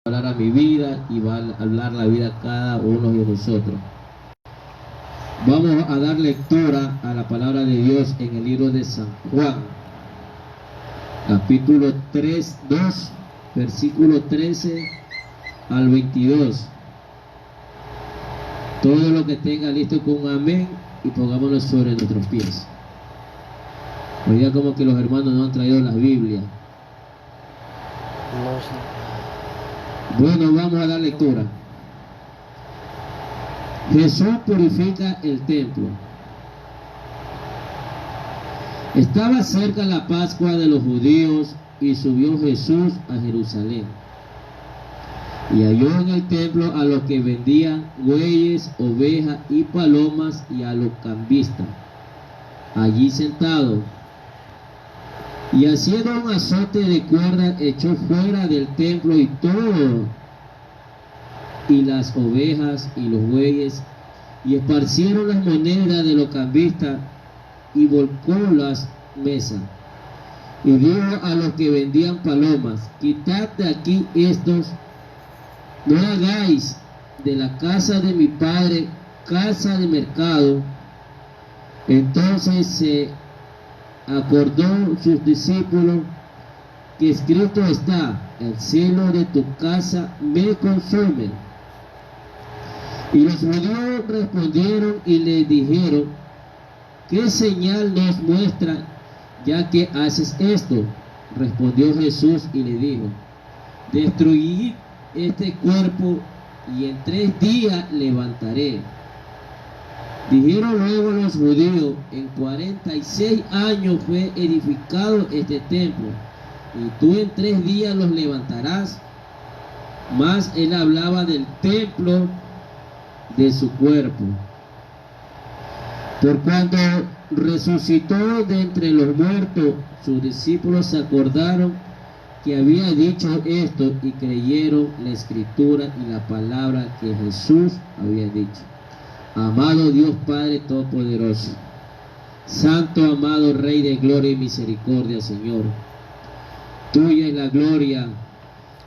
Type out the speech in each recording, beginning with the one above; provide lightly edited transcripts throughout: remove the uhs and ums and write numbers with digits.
hablar a mi vida y va a hablar la vida a cada uno de nosotros. Vamos a dar lectura a la palabra de Dios en el libro de San Juan, capítulo 2, versículo 13 al 22. Todo lo que tenga listo con un amén y pongámonos sobre nuestros pies. Oiga, como que los hermanos no han traído las Biblias. Bueno, vamos a dar lectura. Jesús purifica el templo. Estaba cerca la Pascua de los judíos y subió Jesús a Jerusalén. Y halló en el templo a los que vendían bueyes, ovejas y palomas y a los cambistas, allí sentados. Y haciendo un azote de cuerda echó fuera del templo y todo, y las ovejas y los bueyes, y esparcieron las monedas de los cambistas y volcó las mesas. Y dijo a los que vendían palomas: quitad de aquí estos, no hagáis de la casa de mi padre casa de mercado. Entonces se acordó sus discípulos que escrito está: el celo de tu casa me consume. Y los judíos respondieron y le dijeron: ¿qué señal nos muestra ya que haces esto? Respondió Jesús y le dijo: destruid este cuerpo y en 3 días levantaré. Dijeron luego los judíos: en 46 años fue edificado este templo, y tú en 3 días los levantarás. Mas él hablaba del templo de su cuerpo. Por cuando resucitó de entre los muertos, sus discípulos se acordaron que había dicho esto y creyeron la escritura y la palabra que Jesús había dicho. Amado Dios Padre Todopoderoso, Santo, amado Rey de gloria y misericordia, Señor, tuya es la gloria,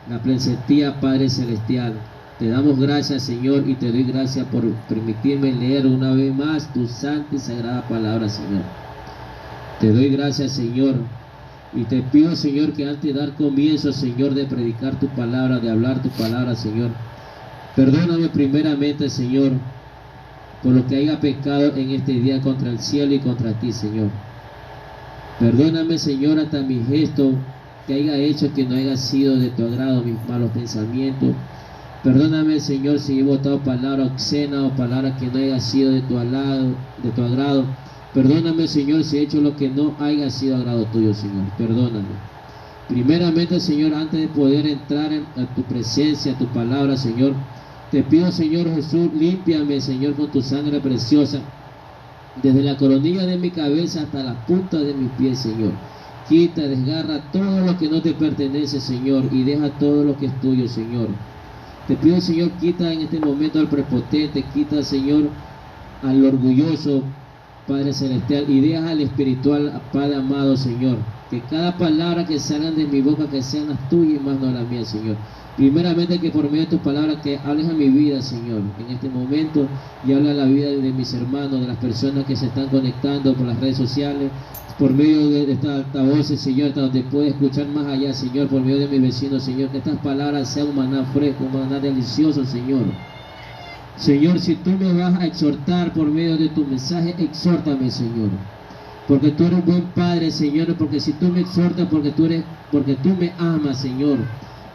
la plencetía, Padre Celestial. Te damos gracias, Señor, y te doy gracias por permitirme leer una vez más tu santa y sagrada palabra, Señor. Te doy gracias, Señor, y te pido, Señor, que antes de dar comienzo, Señor, de predicar tu palabra, de hablar tu palabra, Señor, perdóname primeramente, Señor, por lo que haya pecado en este día contra el cielo y contra ti, Señor. Perdóname, Señor, hasta mi gesto que haya hecho que no haya sido de tu agrado, mis malos pensamientos. Perdóname, Señor, si he botado palabra obscena o palabra que no haya sido de tu agrado. Perdóname, Señor, si he hecho lo que no haya sido agrado tuyo, Señor. Perdóname. Primeramente, Señor, antes de poder entrar a tu presencia, a tu palabra, Señor, te pido, Señor Jesús, límpiame, Señor, con tu sangre preciosa, desde la coronilla de mi cabeza hasta la punta de mis pies, Señor. Quita, desgarra todo lo que no te pertenece, Señor, y deja todo lo que es tuyo, Señor. Te pido, Señor, quita en este momento al prepotente, quita, Señor, al orgulloso, Padre Celestial, y deja al espiritual, Padre amado, Señor. Que cada palabra que salgan de mi boca, que sean las tuyas y más no las mías, Señor. Primeramente, que por medio de tus palabras que hables a mi vida, Señor, en este momento, y habla a la vida de mis hermanos, de las personas que se están conectando por las redes sociales, por medio de estas altavoces, Señor, hasta donde puede escuchar más allá, Señor, por medio de mis vecinos, Señor, que estas palabras sean un maná fresco, un maná delicioso, Señor. Señor, si tú me vas a exhortar por medio de tu mensaje, exhórtame, Señor, porque tú eres un buen Padre, Señor, porque si tú me exhortas, porque tú me amas, Señor,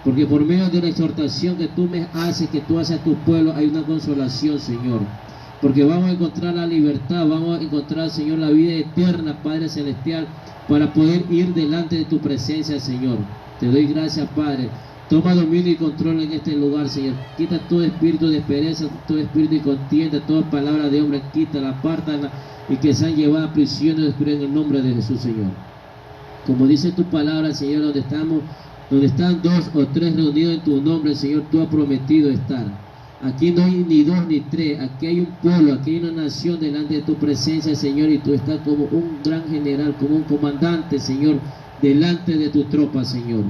porque por medio de la exhortación que tú me haces, que tú haces a tu pueblo, hay una consolación, Señor. Porque vamos a encontrar la libertad, vamos a encontrar, Señor, la vida eterna, Padre Celestial, para poder ir delante de tu presencia, Señor. Te doy gracias, Padre. Toma dominio y control en este lugar, Señor. Quita todo espíritu de pereza, todo espíritu de contienda, toda palabra de hombre, quítala, apártala, y que sean llevadas a prisión en el nombre de Jesús, Señor. Como dice tu palabra, Señor, donde están 2 o 3 reunidos en tu nombre, Señor, tú has prometido estar. Aquí no hay ni 2 ni 3, aquí hay un pueblo, aquí hay una nación delante de tu presencia, Señor, y tú estás como un gran general, como un comandante, Señor, delante de tu tropa, Señor.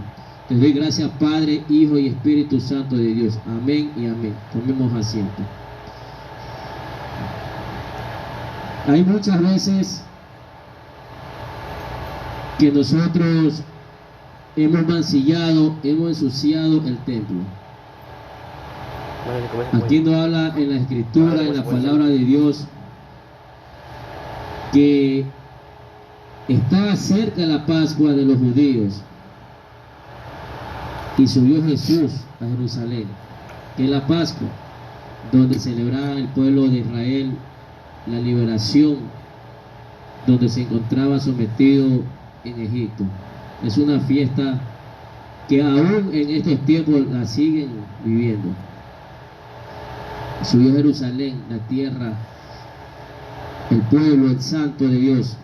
Te doy gracias, Padre, Hijo y Espíritu Santo de Dios. Amén y amén. Tomemos asiento. Hay muchas veces que nosotros hemos mancillado, hemos ensuciado el templo. Aquí nos habla en la Escritura, en la palabra de Dios, que estaba cerca la Pascua de los judíos y subió Jesús a Jerusalén, que es la Pascua, donde celebraba el pueblo de Israel la liberación, donde se encontraba sometido en Egipto. Es una fiesta que aún en estos tiempos la siguen viviendo. Subió a Jerusalén, la tierra, el pueblo, el santo de Dios.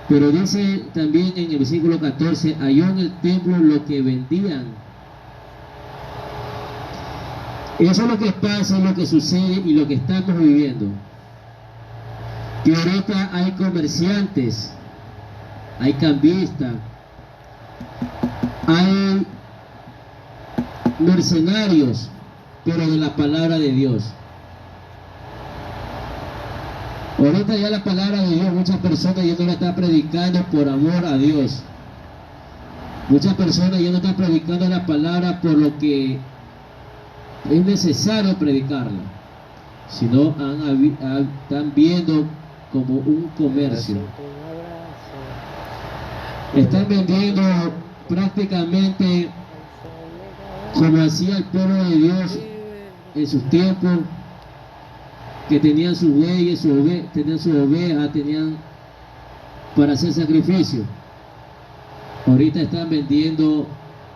Pero dice también en el versículo 14, halló en el templo lo que vendían. Eso es lo que pasa, lo que sucede y lo que estamos viviendo. Que ahorita hay comerciantes, hay cambistas, hay mercenarios, pero de la palabra de Dios. Ahorita ya la palabra de Dios, muchas personas ya no la están predicando por amor a Dios. Muchas personas ya no están predicando la palabra por lo que es necesario predicarla, sino están viendo como un comercio. Están vendiendo prácticamente como hacía el pueblo de Dios en sus tiempos, que tenían sus bueyes, tenían sus ovejas, tenían para hacer sacrificio. Ahorita están vendiendo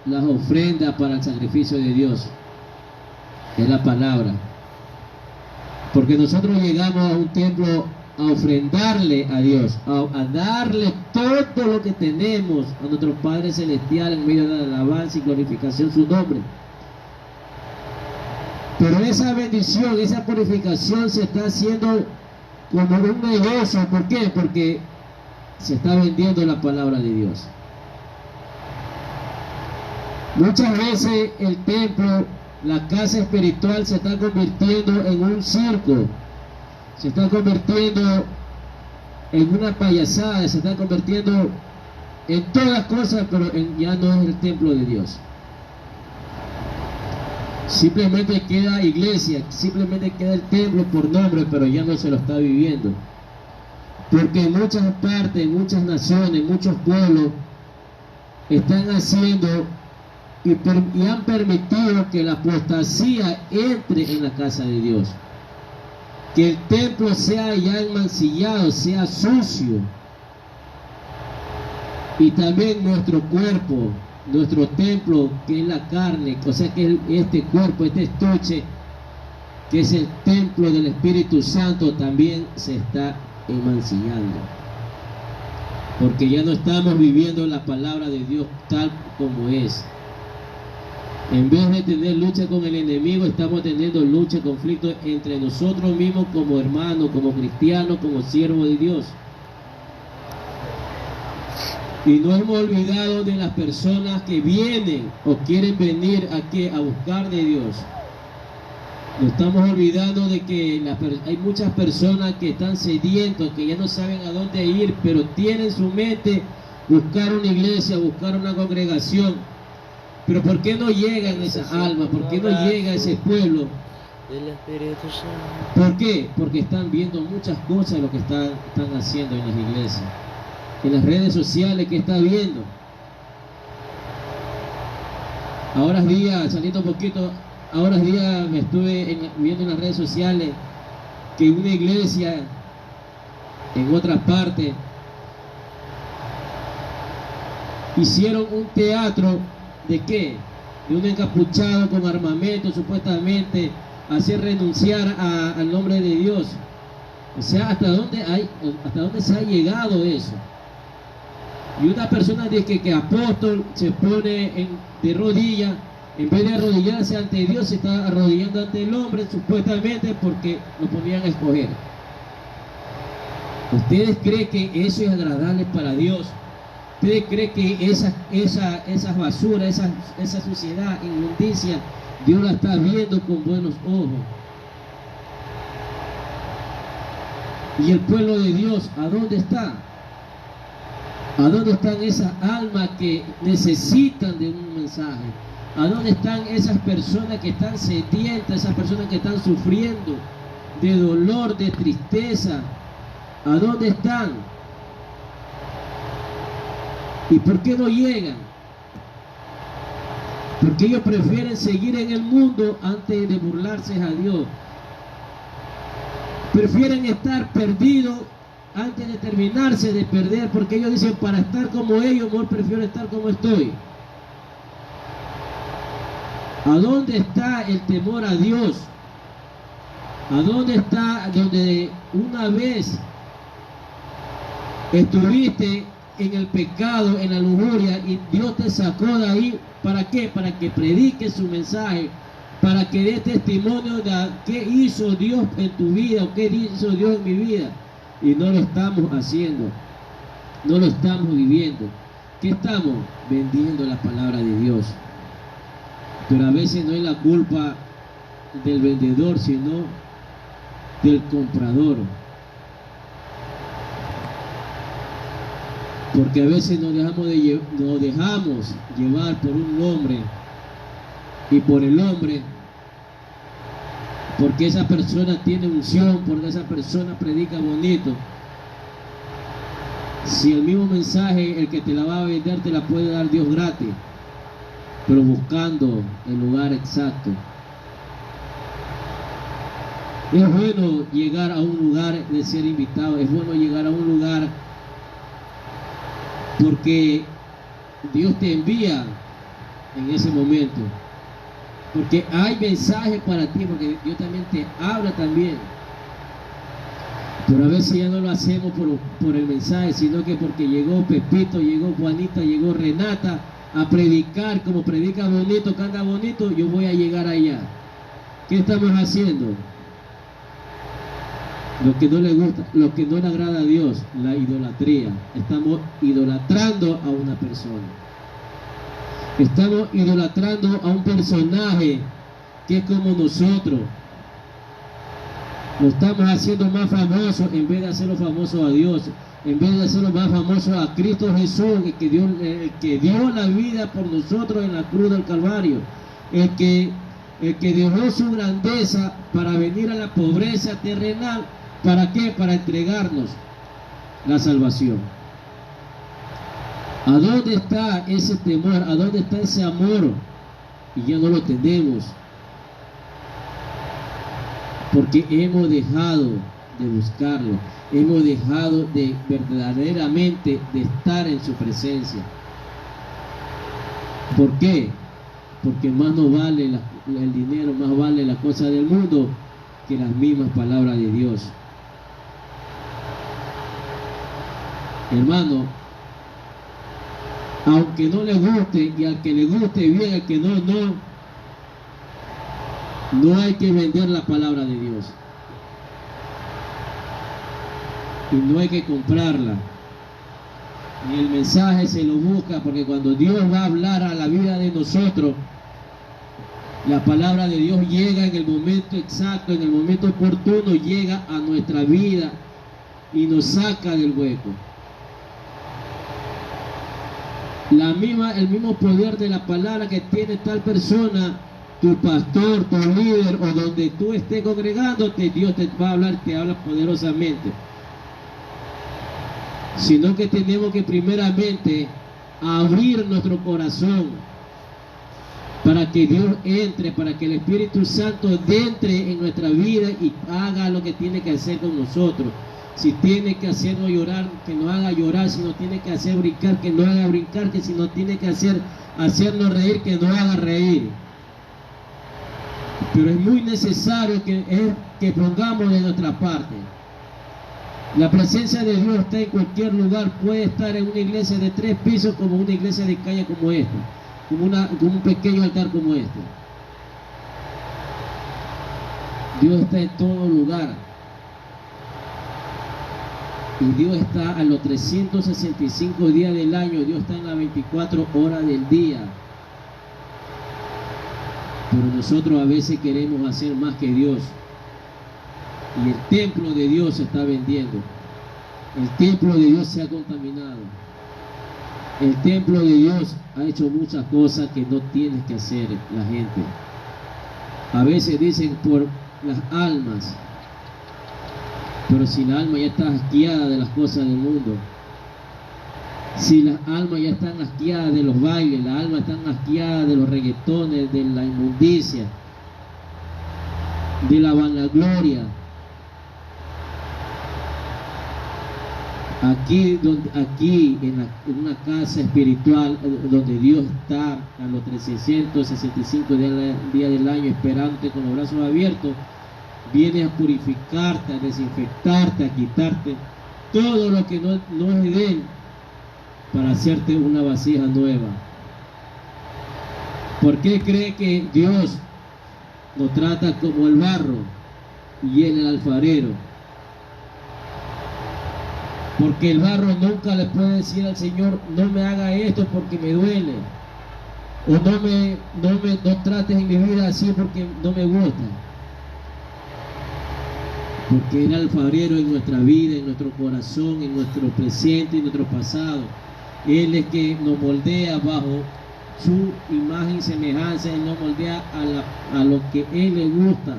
las ofrendas para el sacrificio de Dios. Es la palabra. Porque nosotros llegamos a un templo a ofrendarle a Dios, a darle todo lo que tenemos a nuestro Padre Celestial en medio de la alabanza y glorificación su nombre. Pero esa bendición, esa purificación se está haciendo como un negocio. ¿Por qué? Porque se está vendiendo la palabra de Dios. Muchas veces el templo, la casa espiritual, se está convirtiendo en un circo, se está convirtiendo en una payasada, se está convirtiendo en todas cosas, pero ya no es el templo de Dios. Simplemente queda iglesia, simplemente queda el templo por nombre, pero ya no se lo está viviendo. Porque en muchas partes, en muchas naciones, muchos pueblos están haciendo y han permitido que la apostasía entre en la casa de Dios. Que el templo sea ya enmancillado, sea sucio. Y también nuestro cuerpo, nuestro templo, que es la carne, o sea que este cuerpo, este estuche, que es el templo del Espíritu Santo, también se está enmancillando. Porque ya no estamos viviendo la palabra de Dios tal como es. En vez de tener lucha con el enemigo, estamos teniendo lucha, conflicto entre nosotros mismos como hermanos, como cristianos, como siervos de Dios. Y no hemos olvidado de las personas que vienen o quieren venir aquí a buscar de Dios. Nos estamos olvidando de que hay muchas personas que están sedientos, que ya no saben a dónde ir, pero tienen en su mente buscar una iglesia, buscar una congregación. Pero ¿por qué no llegan esas almas? ¿Por qué no llega ese pueblo? ¿Por qué? Porque están viendo muchas cosas de lo que están haciendo en las iglesias. En las redes sociales, ¿qué está viendo? Ahora días, saliendo un poquito, ahora días me estuve viendo en las redes sociales que una iglesia en otra parte hicieron un teatro. ¿De qué? De un encapuchado con armamento, supuestamente hacer renunciar al nombre de Dios. O sea, ¿hasta dónde se ha llegado eso? Y una persona dice que apóstol se pone de rodillas, en vez de arrodillarse ante Dios, se está arrodillando ante el hombre, supuestamente porque lo ponían a escoger. ¿Ustedes creen que eso es agradable para Dios? ¿Usted cree que esa basura, esa suciedad, inmundicia, Dios la está viendo con buenos ojos? Y el pueblo de Dios, ¿a dónde está? ¿A dónde están esas almas que necesitan de un mensaje? ¿A dónde están esas personas que están sedientas, esas personas que están sufriendo de dolor, de tristeza? ¿A dónde están? ¿Y por qué no llegan? Porque ellos prefieren seguir en el mundo antes de burlarse a Dios. Prefieren estar perdidos antes de terminarse de perder, porque ellos dicen, para estar como ellos, mejor prefiero estar como estoy. ¿A dónde está el temor a Dios? ¿A dónde está donde una vez estuviste en el pecado, en la lujuria, y Dios te sacó de ahí? ¿Para qué? Para que prediques su mensaje, para que dé testimonio de qué hizo Dios en tu vida o qué hizo Dios en mi vida. Y no lo estamos haciendo, no lo estamos viviendo. ¿Qué estamos? Vendiendo la palabra de Dios. Pero a veces no es la culpa del vendedor, sino del comprador. Porque a veces nos dejamos llevar por un hombre y por el hombre, porque esa persona tiene unción, porque esa persona predica bonito. Si el mismo mensaje, el que te la va a vender, te la puede dar Dios gratis, pero buscando el lugar exacto. Es bueno llegar a un lugar de ser invitado, es bueno llegar a un lugar porque Dios te envía en ese momento, porque hay mensaje para ti, porque Dios también te habla también. Pero a veces ya no lo hacemos por el mensaje, sino que porque llegó Pepito, llegó Juanita, llegó Renata a predicar, como predica bonito, canta bonito, yo voy a llegar allá. ¿Qué estamos haciendo? Lo que no le gusta, lo que no le agrada a Dios, la idolatría. Estamos idolatrando a una persona. Estamos idolatrando a un personaje que es como nosotros. Lo estamos haciendo más famoso en vez de hacerlo famoso a Dios, en vez de hacerlo más famoso a Cristo Jesús, el que dio la vida por nosotros en la cruz del Calvario, el que dejó su grandeza para venir a la pobreza terrenal. ¿Para qué? Para entregarnos la salvación. ¿A dónde está ese temor? ¿A dónde está ese amor? Y ya no lo tenemos. Porque hemos dejado de buscarlo. Hemos dejado de verdaderamente de estar en su presencia. ¿Por qué? Porque más nos vale el dinero, más vale la cosa del mundo que las mismas palabras de Dios. Hermano, aunque no le guste, y al que le guste bien, al que no hay que vender la palabra de Dios. Y no hay que comprarla. Ni el mensaje se lo busca, porque cuando Dios va a hablar a la vida de nosotros, la palabra de Dios llega en el momento exacto, en el momento oportuno, llega a nuestra vida y nos saca del hueco. El mismo poder de la palabra que tiene tal persona, tu pastor, tu líder, o donde tú estés congregándote, Dios te va a hablar, te habla poderosamente. Sino que tenemos que primeramente abrir nuestro corazón para que Dios entre, para que el Espíritu Santo entre en nuestra vida y haga lo que tiene que hacer con nosotros. Si tiene que hacernos llorar, que nos haga llorar. Si nos tiene que hacer brincar, que nos haga brincar. Que si nos tiene que hacernos reír, que nos haga reír. Pero es muy necesario que pongamos de nuestra parte. La presencia de Dios está en cualquier lugar. Puede estar en una iglesia de 3 pisos, como una iglesia de calle como esta, como un pequeño altar como este. Dios está en todo lugar. Y Dios está a los 365 días del año, Dios está en las 24 horas del día. Pero nosotros a veces queremos hacer más que Dios. Y el templo de Dios se está vendiendo. El templo de Dios se ha contaminado. El templo de Dios ha hecho muchas cosas que no tiene que hacer la gente. A veces dicen por las almas. Pero si la alma ya está asqueada de las cosas del mundo, si las almas ya están asqueadas de los bailes, las almas están asqueadas de los reggaetones, de la inmundicia, de la vanagloria, aquí en una casa espiritual donde Dios está a los 365 días del año esperándote con los brazos abiertos, viene a purificarte, a desinfectarte, a quitarte todo lo que no es de Él, para hacerte una vasija nueva. ¿Por qué cree que Dios nos trata como el barro y Él el alfarero? Porque el barro nunca le puede decir al Señor: no me haga esto porque me duele, o no trates en mi vida así porque no me gusta. Porque el alfarero en nuestra vida, en nuestro corazón, en nuestro presente y nuestro pasado, Él es que nos moldea bajo su imagen y semejanza. Él nos moldea a lo que Él le gusta.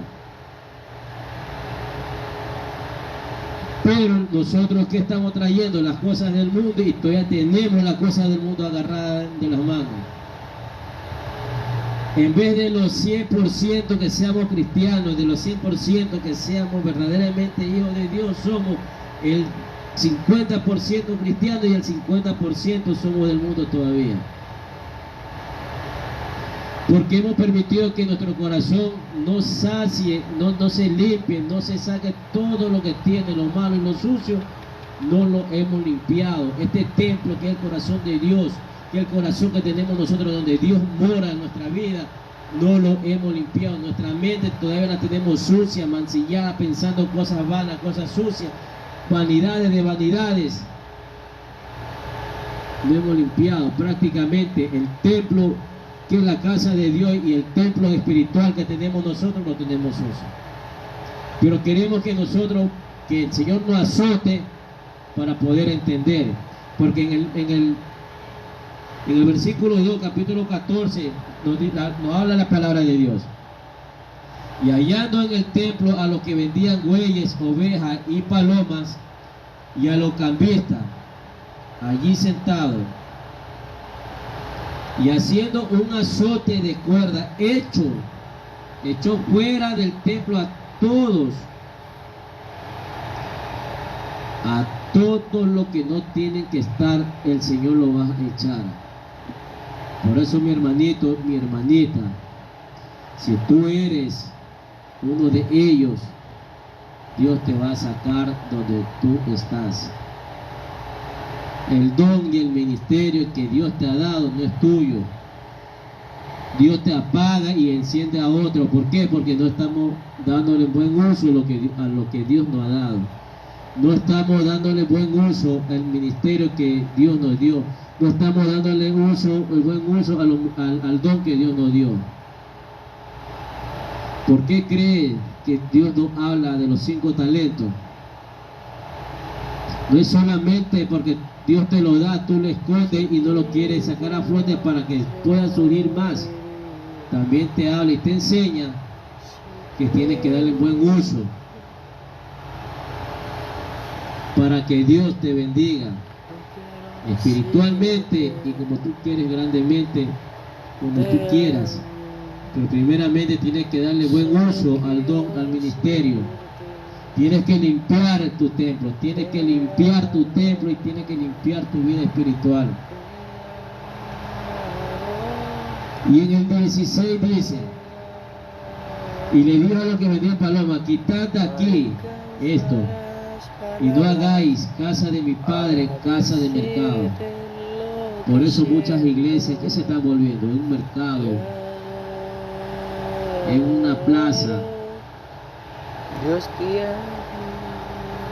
Pero nosotros, ¿qué estamos trayendo? Las cosas del mundo, y todavía tenemos las cosas del mundo agarradas de las manos. En vez de los 100% que seamos cristianos, de los 100% que seamos verdaderamente hijos de Dios, somos el 50% cristianos y el 50% somos del mundo todavía. Porque hemos permitido que nuestro corazón no sacie, no se limpie, no se saque todo lo que tiene, lo malo y lo sucio, no lo hemos limpiado. Este templo que es el corazón de Dios, que es el corazón que tenemos nosotros, donde Dios mora en nuestra vida, no lo hemos limpiado. Nuestra mente todavía la tenemos sucia, mancillada, pensando cosas vanas, cosas sucias, vanidades de vanidades. Lo hemos limpiado. Prácticamente el templo que es la casa de Dios y el templo espiritual que tenemos nosotros, lo tenemos sucio. Pero queremos que el Señor nos azote para poder entender. Porque en el versículo 2, capítulo 14, nos habla la palabra de Dios. Y hallando en el templo a los que vendían bueyes, ovejas y palomas, y a los cambistas, allí sentados, y haciendo un azote de cuerda, echó fuera del templo a todos los que no tienen que estar, el Señor lo va a echar. Por eso, mi hermanito, mi hermanita, si tú eres uno de ellos, Dios te va a sacar donde tú estás. El don y el ministerio que Dios te ha dado no es tuyo. Dios te apaga y enciende a otro. ¿Por qué? Porque no estamos dándole buen uso a lo que Dios nos ha dado. No estamos dándole buen uso al ministerio que Dios nos dio. No estamos dándole buen uso al don que Dios nos dio. ¿Por qué cree que Dios nos habla de los 5 talentos? No es solamente porque Dios te lo da, tú lo escondes y no lo quieres sacar a flote para que pueda surgir más. También te habla y te enseña que tienes que darle buen uso para que Dios te bendiga espiritualmente y como tú quieres, grandemente, como tú quieras. Pero primeramente tienes que darle buen uso al don, al ministerio. Tienes que limpiar tu templo, tienes que limpiar tu templo y tienes que limpiar tu vida espiritual. Y en el 16 dice: y le dijo a los que vendían palomas: quitad de aquí esto, y no hagáis casa de mi padre casa de mercado. Por eso muchas iglesias que se están volviendo en un mercado, en una plaza,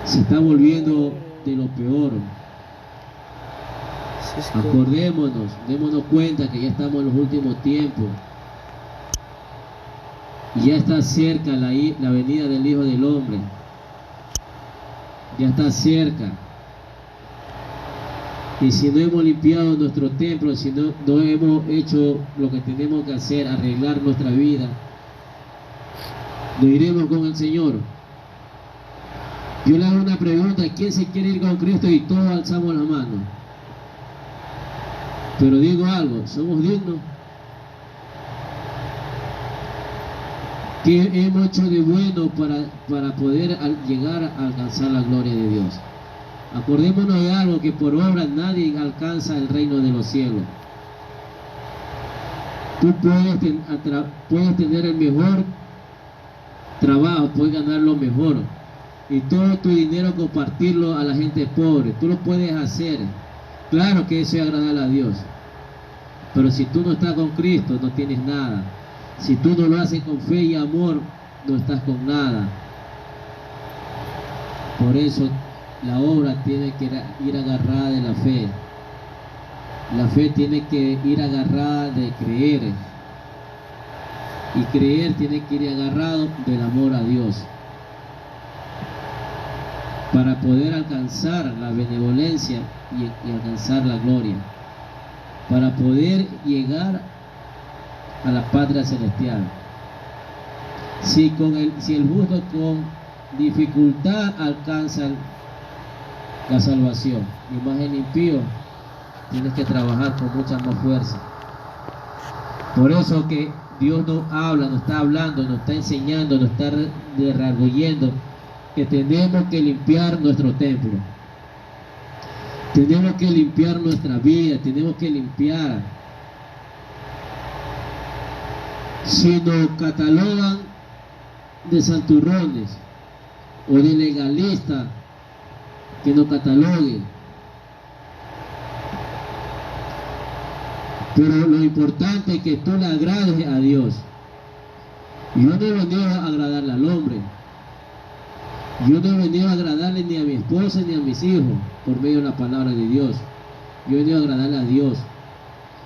se está volviendo de lo peor. Sí, sí. Acordémonos, démonos cuenta que ya estamos en los últimos tiempos. Y ya está cerca la venida del Hijo del Hombre. Ya está cerca. Y si no hemos limpiado nuestro templo, si no hemos hecho lo que tenemos que hacer, arreglar nuestra vida, nos iremos con el Señor. Yo le hago una pregunta: ¿quién se quiere ir con Cristo? Y todos alzamos la mano. Pero digo algo, ¿somos dignos? ¿Qué hemos hecho de bueno para poder llegar a alcanzar la gloria de Dios? Acordémonos de algo, que por obra nadie alcanza el reino de los cielos. Tú puedes tener el mejor trabajo, puedes ganar lo mejor, y todo tu dinero compartirlo a la gente pobre. Tú lo puedes hacer. Claro que eso es agradar a Dios. Pero si tú no estás con Cristo, no tienes nada. Si tú no lo haces con fe y amor, no estás con nada. Por eso la obra tiene que ir agarrada de la fe. La fe tiene que ir agarrada de creer. Y creer tiene que ir agarrado del amor a Dios. Para poder alcanzar la benevolencia y alcanzar la gloria. Para poder llegar a la patria celestial. Si el justo con dificultad alcanza la salvación, y más el impío, tienes que trabajar con mucha más fuerza. Por eso que Dios nos habla, nos está hablando, nos está enseñando, nos está redarguyendo que tenemos que limpiar nuestro templo. Tenemos que limpiar nuestra vida, tenemos que limpiar. Si nos catalogan de santurrones o de legalistas, que nos cataloguen. Pero lo importante es que tú le agrades a Dios. Yo no he venido a agradarle al hombre. Yo no he venido a agradarle ni a mi esposa ni a mis hijos por medio de la palabra de Dios. Yo he venido a agradarle a Dios.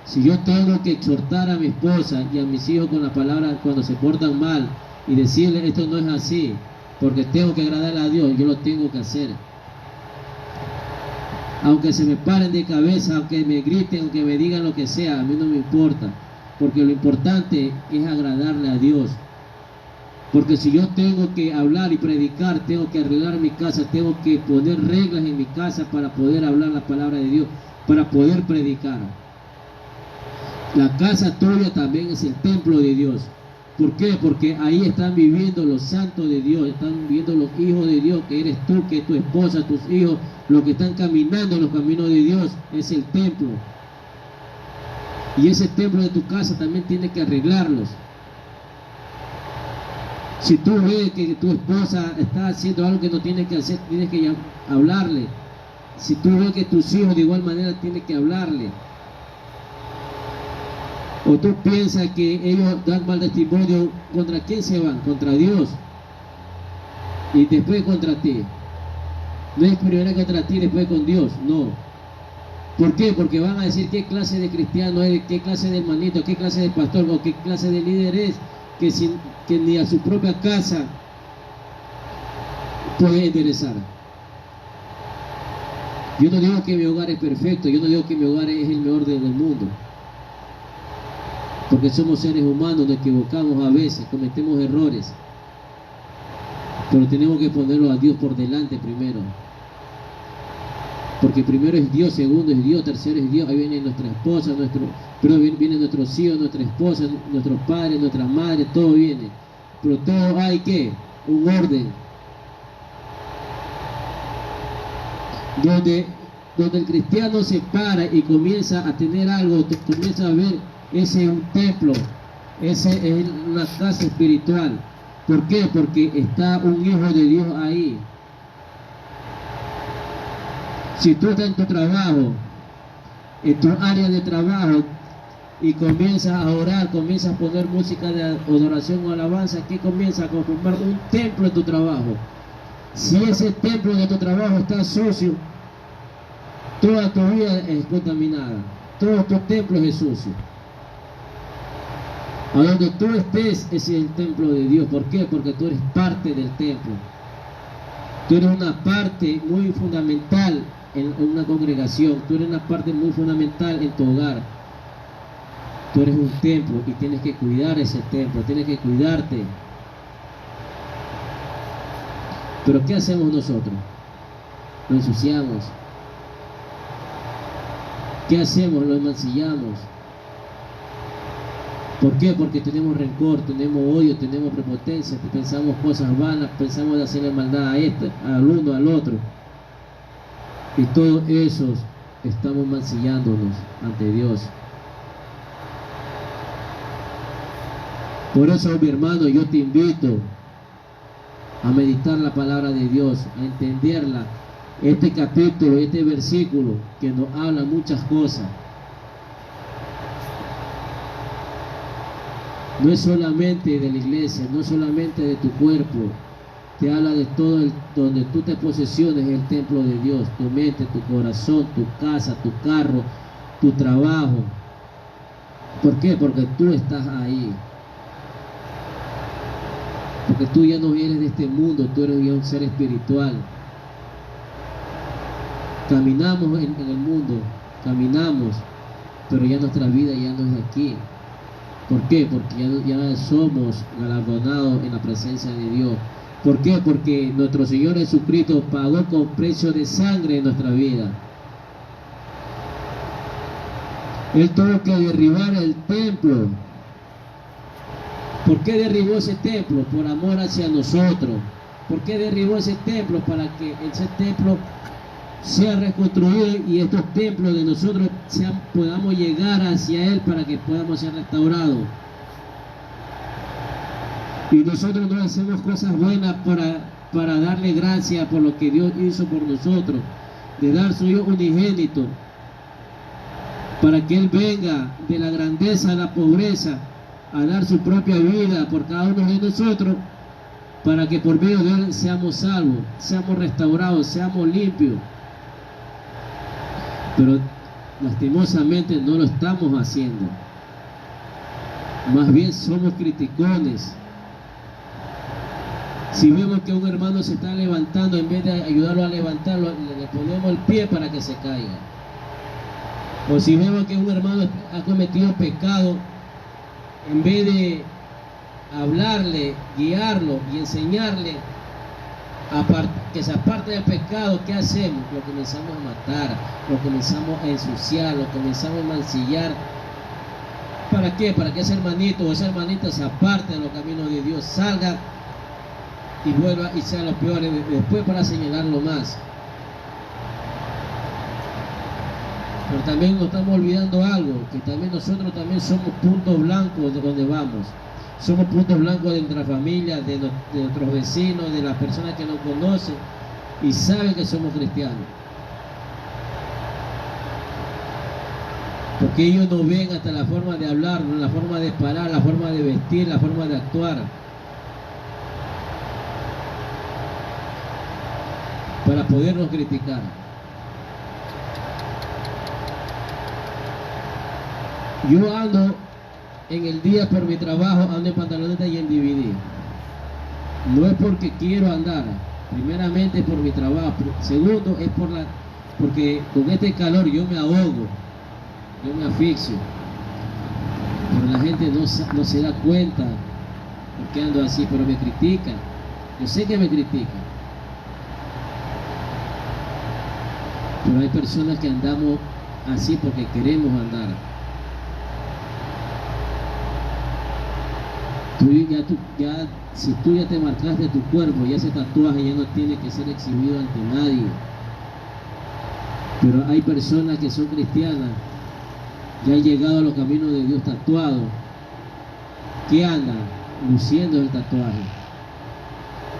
Si yo tengo que exhortar a mi esposa y a mis hijos con la palabra cuando se portan mal y decirles esto no es así, porque tengo que agradarle a Dios, yo lo tengo que hacer. Aunque se me paren de cabeza, aunque me griten, aunque me digan lo que sea, a mí no me importa, porque lo importante es agradarle a Dios. Porque si yo tengo que hablar y predicar, tengo que arreglar mi casa, tengo que poner reglas en mi casa para poder hablar la palabra de Dios, para poder predicar. La casa tuya también es el templo de Dios. ¿Por qué? Porque ahí están viviendo los santos de Dios, están viviendo los hijos de Dios, que eres tú, que es tu esposa, tus hijos, los que están caminando en los caminos de Dios, es el templo. Y ese templo de tu casa también tienes que arreglarlos. Si tú ves que tu esposa está haciendo algo que no tiene que hacer, tienes que hablarle. Si tú ves que tus hijos de igual manera, tienes que hablarle. O tú piensas que ellos dan mal testimonio, ¿contra quién se van? Contra Dios. Y después contra ti. No es primero contra ti, después con Dios. No. ¿Por qué? Porque van a decir qué clase de cristiano es, qué clase de hermanito, qué clase de pastor o qué clase de líder es, que ni a su propia casa puede enderezar. Yo no digo que mi hogar es perfecto, yo no digo que mi hogar es el mejor del mundo. Porque somos seres humanos, nos equivocamos a veces, cometemos errores. Pero tenemos que ponerlo a Dios por delante primero. Porque primero es Dios, segundo es Dios, tercero es Dios. Ahí viene nuestra esposa, vienen nuestros hijos, nuestra esposa, nuestros padres, nuestras madres, todo viene. Pero todo hay que, un orden. Donde el cristiano se para y comienza a tener algo, comienza a ver, ese es un templo, ese es una casa espiritual. ¿Por qué? Porque está un hijo de Dios ahí. Si tú estás en tu trabajo, en tu área de trabajo, y comienzas a orar, comienzas a poner música de adoración o alabanza, ¿qué comienza a conformar? Un templo en tu trabajo. Si ese templo de tu trabajo está sucio, toda tu vida es contaminada, todo tu templo es sucio. A donde tú estés, ese es el templo de Dios. ¿Por qué? Porque tú eres parte del templo. Tú eres una parte muy fundamental en una congregación. Tú eres una parte muy fundamental en tu hogar. Tú eres un templo y tienes que cuidar ese templo, tienes que cuidarte. Pero ¿qué hacemos nosotros? Lo ensuciamos. ¿Qué hacemos? Lo mancillamos. ¿Por qué? Porque tenemos rencor, tenemos odio, tenemos prepotencia, pensamos cosas vanas, pensamos de hacerle maldad a este, al uno, al otro. Y todo eso estamos mancillándonos ante Dios. Por eso, mi hermano, yo te invito a meditar la palabra de Dios, a entenderla. Este capítulo, este versículo que nos habla muchas cosas. No es solamente de la iglesia, no es solamente de tu cuerpo. Te habla de todo donde tú te posesiones el templo de Dios, tu mente, tu corazón, tu casa, tu carro, tu trabajo. ¿Por qué? Porque tú estás ahí. Porque tú ya no eres de este mundo, tú eres ya un ser espiritual. Caminamos en el mundo, caminamos, pero ya nuestra vida ya no es de aquí. ¿Por qué? Porque ya somos galardonados en la presencia de Dios. ¿Por qué? Porque nuestro Señor Jesucristo pagó con precio de sangre en nuestra vida. Él tuvo que derribar el templo. ¿Por qué derribó ese templo? Por amor hacia nosotros. ¿Por qué derribó ese templo? Para que ese templo sea reconstruido y estos templos de nosotros podamos llegar hacia Él para que podamos ser restaurados. Y nosotros no hacemos cosas buenas para darle gracias por lo que Dios hizo por nosotros, de dar su Hijo unigénito, para que Él venga de la grandeza a la pobreza, a dar su propia vida por cada uno de nosotros, para que por medio de Él seamos salvos, seamos restaurados, seamos limpios. Pero lastimosamente no lo estamos haciendo. Más bien somos criticones. Si vemos que un hermano se está levantando, en vez de ayudarlo a levantarlo, le ponemos el pie para que se caiga. O si vemos que un hermano ha cometido pecado, en vez de hablarle, guiarlo y enseñarle que se aparte del pecado, ¿qué hacemos? Lo comenzamos a matar, lo comenzamos a ensuciar, lo comenzamos a mancillar. ¿Para qué? Para que ese hermanito o esa hermanita se aparte de los caminos de Dios, salga y vuelva y sea lo peor después para señalarlo más. Pero también nos estamos olvidando algo, que también nosotros también somos puntos blancos de donde vamos. Somos puntos blancos de nuestra familia, de nuestros vecinos, de las personas que nos conocen y saben que somos cristianos. Porque ellos nos ven hasta la forma de hablar, la forma de parar, la forma de vestir, la forma de actuar. Para podernos criticar. Yo ando en el día por mi trabajo, ando en pantaloneta y en DVD. No es porque quiero andar, primeramente por mi trabajo, segundo es porque con este calor yo me ahogo, yo me asfixio. Pero la gente no se da cuenta porque ando así, pero me critican. Yo sé que me critican. Pero hay personas que andamos así porque queremos andar. Si tú ya te marcaste tu cuerpo, ya ese tatuaje ya no tiene que ser exhibido ante nadie. Pero hay personas que son cristianas, que han llegado a los caminos de Dios tatuados, que andan luciendo el tatuaje.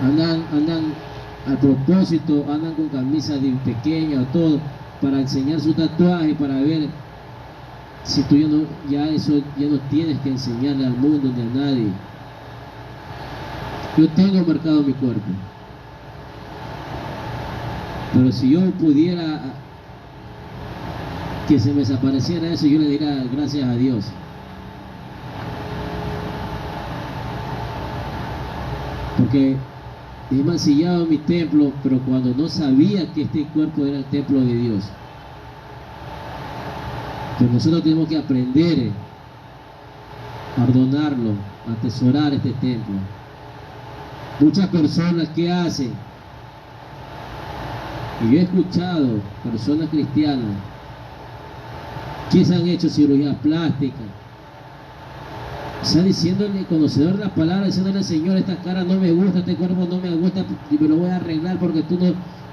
Andan al propósito, andan con camisas pequeñas o todo, para enseñar su tatuaje, para ver si tú ya no tienes que enseñarle al mundo ni a nadie. Yo tengo marcado mi cuerpo. Pero si yo pudiera que se me desapareciera eso, yo le diría gracias a Dios. Porque he mancillado mi templo, pero cuando no sabía que este cuerpo era el templo de Dios. Pero nosotros tenemos que aprender a adornarlo, a atesorar este templo. Muchas personas, ¿qué hacen? Y yo he escuchado personas cristianas que se han hecho cirugías plásticas. Está diciéndole, conocedor de la palabra, diciéndole: Señor, esta cara no me gusta, este cuerpo no me gusta, y me lo voy a arreglar porque tú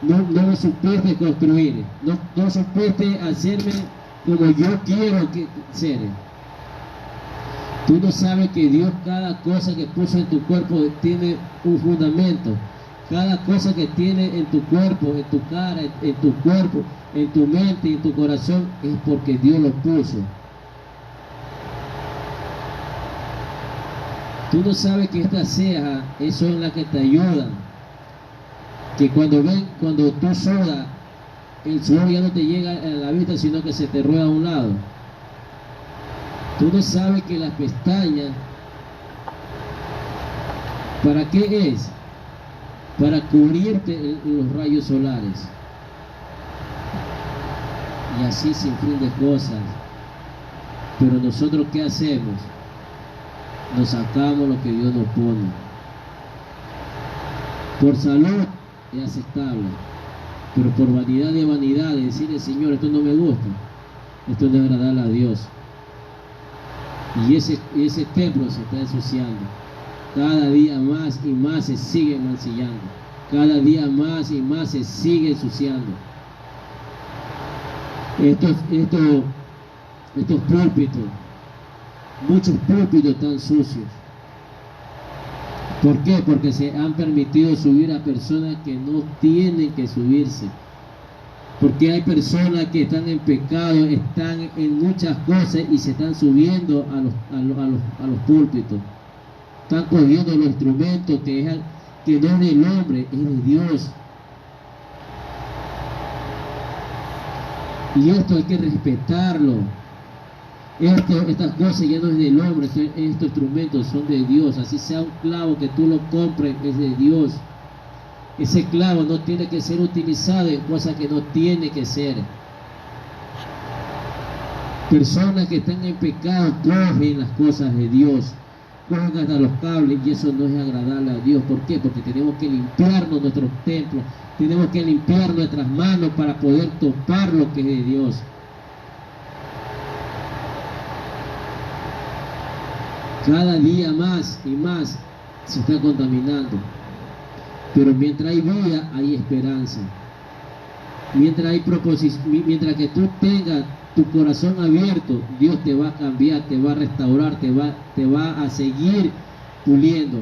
no me supiste construir, no supiste hacerme como yo quiero que ser. Tú no sabes que Dios, cada cosa que puso en tu cuerpo tiene un fundamento. Cada cosa que tiene en tu cuerpo, en tu cara, en tu cuerpo, en tu mente, en tu corazón, es porque Dios lo puso. Tú no sabes que estas cejas, eso es la que te ayudan. Que cuando tú sudas, el sudor ya no te llega a la vista, sino que se te rueda a un lado. Tú no sabes que las pestañas, ¿para qué es? Para cubrirte los rayos solares. Y así sin fin de cosas. Pero nosotros, ¿qué hacemos? Nos sacamos lo que Dios nos pone. Por salud es aceptable, pero por vanidad de vanidades, decirle: Señor, esto no me gusta, esto no es agradable a Dios. Y ese templo se está ensuciando. Cada día más y más se sigue mancillando. Cada día más y más se sigue ensuciando. Estos púlpitos, muchos púlpitos están sucios. ¿Por qué? Porque se han permitido subir a personas que no tienen que subirse. Porque hay personas que están en pecado, están en muchas cosas y se están subiendo a los púlpitos. Están cogiendo los instrumentos que no es del hombre, es de Dios. Y esto hay que respetarlo. Estas cosas ya no es del hombre, estos instrumentos son de Dios. Así sea un clavo que tú lo compres, es de Dios. Ese clavo no tiene que ser utilizado en cosas que no tiene que ser. Personas que están en pecado cogen las cosas de Dios, cogen hasta los cables, y eso no es agradable a Dios. ¿Por qué? Porque tenemos que limpiarnos nuestros templos, tenemos que limpiar nuestras manos para poder topar lo que es de Dios. Cada día más y más se está contaminando. Pero mientras hay vida, hay esperanza. Mientras que tú tengas tu corazón abierto, Dios te va a cambiar, te va a restaurar, te va a seguir puliendo.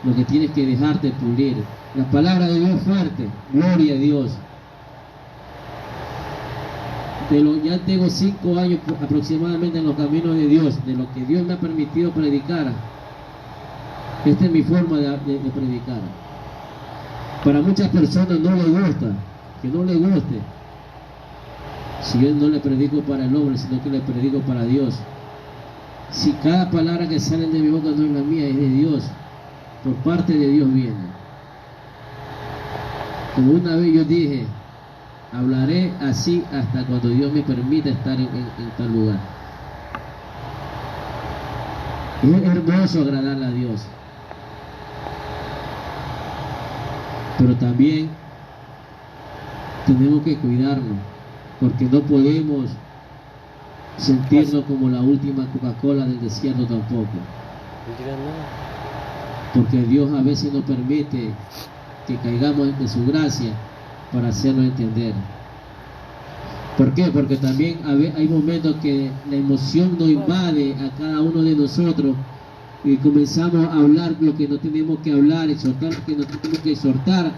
Lo que tienes que dejarte pulir. La palabra de Dios es fuerte. Gloria a Dios. Ya tengo 5 años aproximadamente en los caminos de Dios, de lo que Dios me ha permitido predicar. Esta es mi forma de predicar. Para muchas personas no les gusta, que no les guste. Si yo no le predico para el hombre, sino que le predico para Dios. Si cada palabra que sale de mi boca no es la mía, es de Dios, por parte de Dios viene. Como una vez yo dije: hablaré así hasta cuando Dios me permita estar en tal lugar. Es hermoso agradarle a Dios. Pero también tenemos que cuidarnos, porque no podemos sentirnos como la última Coca-Cola del desierto tampoco. Porque Dios a veces nos permite que caigamos de su gracia para hacernos entender. ¿Por qué? Porque también hay momentos que la emoción nos invade a cada uno de nosotros y comenzamos a hablar lo que no tenemos que hablar, exhortar lo que no tenemos que exhortar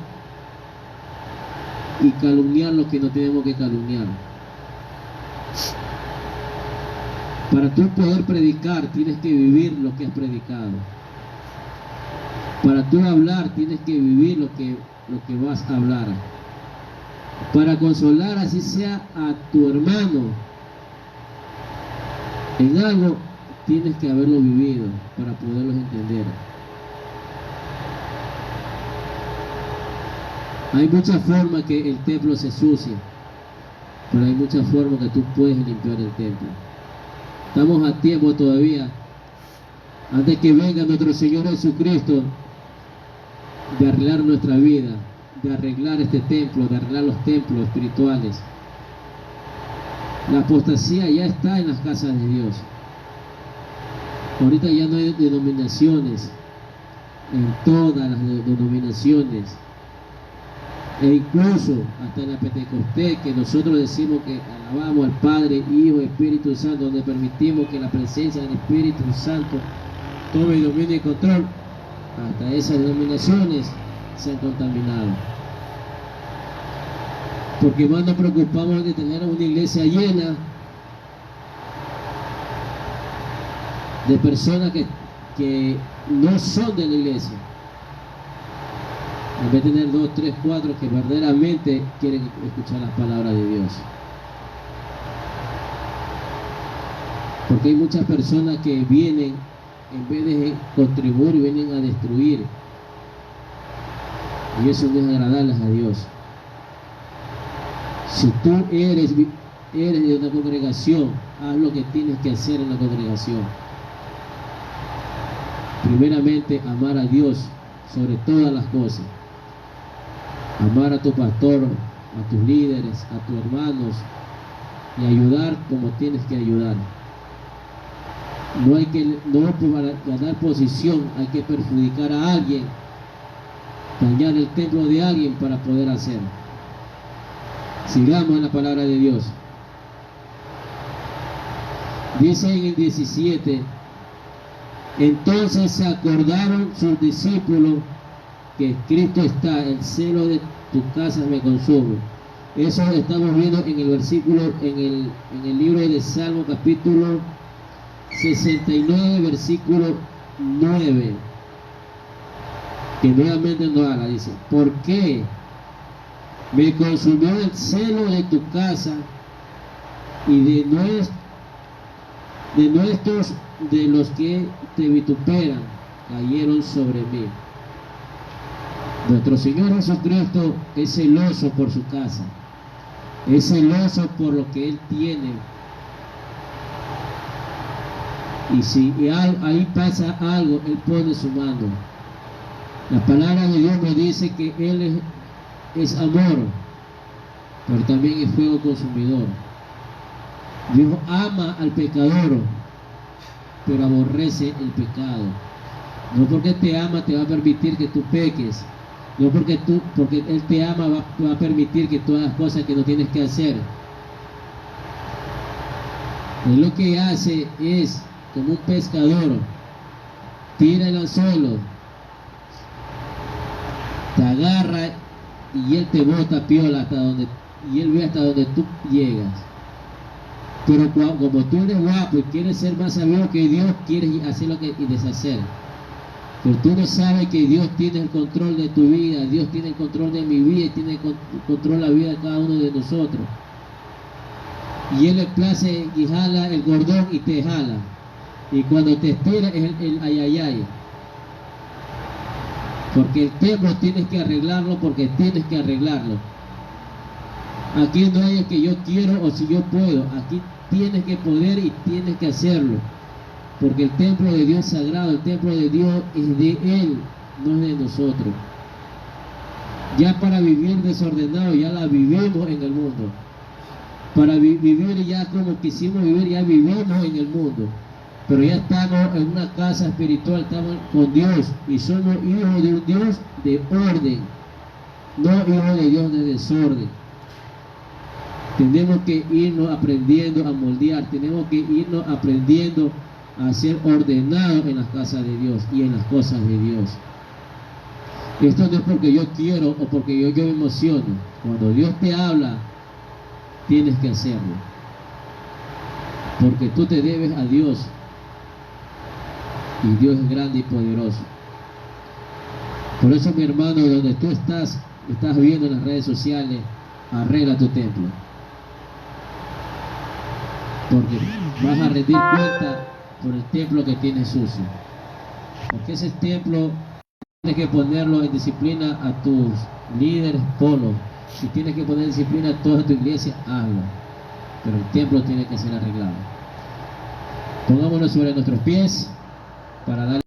y calumniar lo que no tenemos que calumniar. Para tú poder predicar tienes que vivir lo que has predicado. Para tú hablar tienes que vivir lo que vas a hablar. para consolar así sea a tu hermano en algo, tienes que haberlo vivido para poderlos entender. Hay muchas formas que el templo se sucie, pero hay muchas formas que tú puedes limpiar el templo. Estamos a tiempo todavía, antes que venga nuestro Señor Jesucristo, de arreglar nuestra vida, de arreglar este templo, de arreglar los templos espirituales. La apostasía ya está en las casas de Dios. Ahorita ya no hay denominaciones, en todas las denominaciones, e incluso hasta en la Pentecostés, que nosotros decimos que alabamos al Padre, Hijo y Espíritu Santo, donde permitimos que la presencia del Espíritu Santo tome dominio y control, hasta esas denominaciones se han contaminado. Porque más nos preocupamos de tener una iglesia llena de personas que no son de la iglesia, en vez de tener 2, 3, 4 que verdaderamente quieren escuchar las palabras de Dios. Porque hay muchas personas que vienen, en vez de contribuir, vienen a destruir, y eso no es agradable a Dios. Si tú eres de una congregación, haz lo que tienes que hacer en la congregación. Primeramente, amar a Dios sobre todas las cosas. Amar a tu pastor, a tus líderes, a tus hermanos, y ayudar como tienes que ayudar. No para ganar posición hay que perjudicar a alguien, dañar el templo de alguien para poder hacerlo. Sigamos en la palabra de Dios. Dice en el 17: entonces se acordaron sus discípulos que escrito está, el celo de tu casa me consume. Eso estamos viendo en el versículo, en el libro de Salmo capítulo 69, versículo 9, que nuevamente nos habla, dice: ¿por qué me consumió el celo de tu casa y de los que te vituperan cayeron sobre mí? Nuestro Señor Jesucristo es celoso por su casa, es celoso por lo que Él tiene. Y si ahí pasa algo, Él pone su mano. La palabra de Dios nos dice que Él es amor, pero también es fuego consumidor. Dios ama al pecador, pero aborrece el pecado. No porque te ama te va a permitir que tú peques. No porque Él te ama va a permitir que tú hagas cosas que no tienes que hacer. Él lo que hace es, como un pescador, tira el anzuelo, te agarra y Él te bota piola y Él ve hasta donde tú llegas. Pero como tú eres guapo y quieres ser más sabio que Dios, quieres hacer y deshacer. Pero tú no sabes que Dios tiene el control de tu vida, Dios tiene el control de mi vida y tiene el control de la vida de cada uno de nosotros. Y Él le place y jala el cordón y te jala. Y cuando te estira es el ay. Porque el templo tienes que arreglarlo, porque tienes que arreglarlo. Aquí no hay el que yo quiero o si yo puedo. Aquí tienes que poder y tienes que hacerlo. Porque el templo de Dios es sagrado, el templo de Dios es de Él, no es de nosotros. Ya para vivir desordenado, ya la vivimos en el mundo. Para vivir ya como quisimos vivir, ya vivimos en el mundo. Pero ya estamos en una casa espiritual, estamos con Dios y somos hijos de un Dios de orden, no hijos de Dios de desorden. Tenemos que irnos aprendiendo a moldear, tenemos que irnos aprendiendo a ser ordenados en las casas de Dios y en las cosas de Dios. Esto no es porque yo quiero o porque yo me emociono. Cuando Dios te habla, tienes que hacerlo. Porque tú te debes a Dios. Y Dios es grande y poderoso. Por eso, mi hermano, donde tú estás viendo en las redes sociales, arregla tu templo. Porque vas a rendir cuenta por el templo que tienes sucio. Porque ese templo tienes que ponerlo en disciplina a tus líderes, ponlo. Si tienes que poner disciplina a toda tu iglesia, hazlo. Pero el templo tiene que ser arreglado. Pongámonos sobre nuestros pies para dar